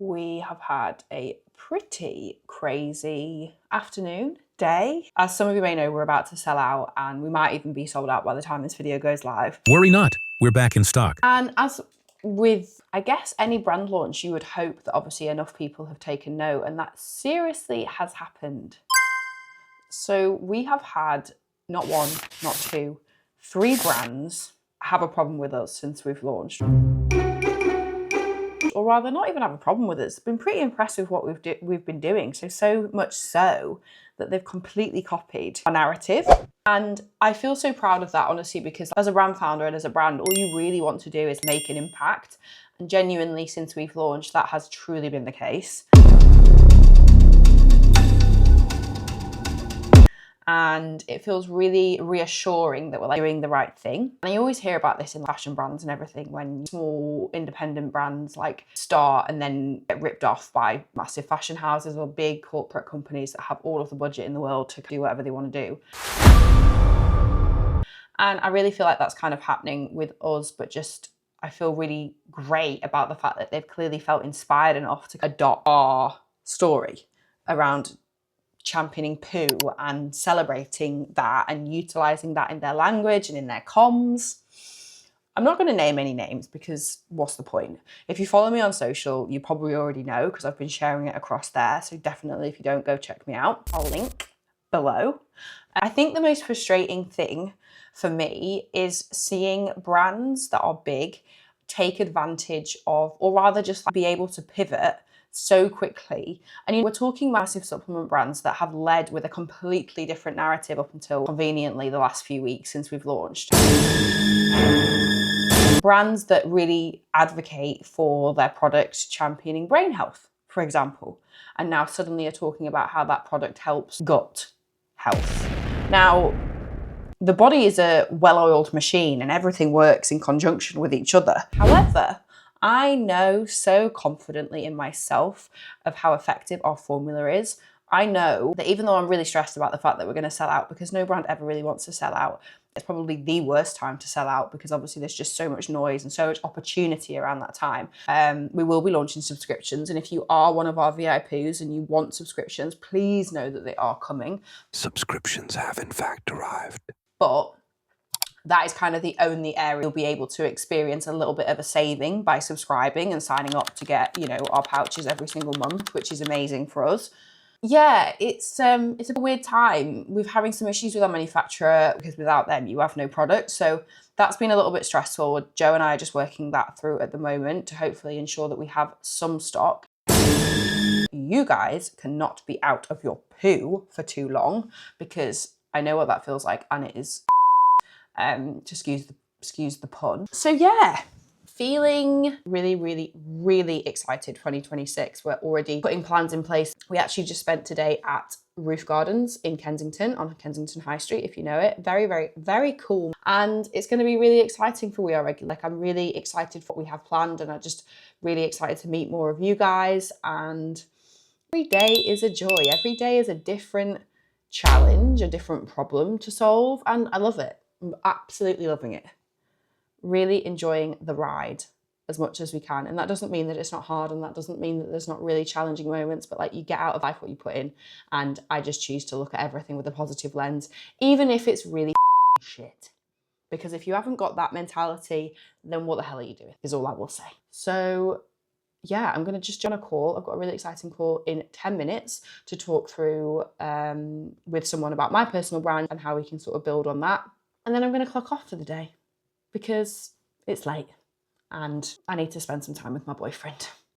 we have had a pretty crazy afternoon, day. As some of you may know, we're about to sell out and we might even be sold out by the time this video goes live. Worry not, we're back in stock. And as with, I guess, any brand launch, you would hope that obviously enough people have taken note, and that seriously has happened. So we have had not one, not two, 3 brands have a problem with us since we've launched. Or rather, not even have a problem with it. It's been pretty impressive what we've been doing. So much so that they've completely copied our narrative. And I feel so proud of that, honestly, because as a brand founder and as a brand, all you really want to do is make an impact. And genuinely, since we've launched, that has truly been the case. And it feels really reassuring that we're doing the right thing. And I always hear about this in fashion brands and everything, when small independent brands start and then get ripped off by massive fashion houses or big corporate companies that have all of the budget in the world to do whatever they want to do. And I really feel like that's kind of happening with us, but just I feel really great about the fact that they've clearly felt inspired enough to adopt our story around championing poo and celebrating that and utilising that in their language and in their comms. I'm not going to name any names because what's the point? If you follow me on social, you probably already know because I've been sharing it across there. So definitely, if you don't, go check me out. I'll link below. I think the most frustrating thing for me is seeing brands that are big take advantage of, or rather just be able to pivot so quickly. And we're talking massive supplement brands that have led with a completely different narrative up until conveniently the last few weeks since we've launched. Brands that really advocate for their product championing brain health, for example, and now suddenly are talking about how that product helps gut health. Now, the body is a well-oiled machine and everything works in conjunction with each other. However, I know so confidently in myself of how effective our formula is. I know that even though I'm really stressed about the fact that we're going to sell out, because no brand ever really wants to sell out, it's probably the worst time to sell out because obviously there's just so much noise and so much opportunity around that time. We will be launching subscriptions, and if you are one of our VIPs and you want subscriptions, please know that they are coming. Subscriptions have in fact arrived. But that is kind of the only area you'll be able to experience a little bit of a saving by subscribing and signing up to get, our pouches every single month, which is amazing for us. Yeah, it's a weird time. We're having some issues with our manufacturer because without them, you have no product. So that's been a little bit stressful. Joe and I are just working that through at the moment to hopefully ensure that we have some stock. You guys cannot be out of your poo for too long because I know what that feels like, and it is to excuse the pun. So yeah, feeling really, really, really excited for 2026. We're already putting plans in place. We actually just spent today at Roof Gardens in Kensington, on Kensington High Street, if you know it. Very, very, very cool. And it's going to be really exciting for We Are Regular. I'm really excited for what we have planned, and I'm just really excited to meet more of you guys. And every day is a joy. Every day is a different challenge, a different problem to solve. And I love it. I'm absolutely loving it. Really enjoying the ride as much as we can. And that doesn't mean that it's not hard, and that doesn't mean that there's not really challenging moments, but you get out of life what you put in. And I just choose to look at everything with a positive lens, even if it's really shit. Because if you haven't got that mentality, then what the hell are you doing, is all I will say. So yeah, I'm going to just join a call. I've got a really exciting call in 10 minutes to talk through with someone about my personal brand and how we can sort of build on that. And then I'm going to clock off for the day because it's late and I need to spend some time with my boyfriend.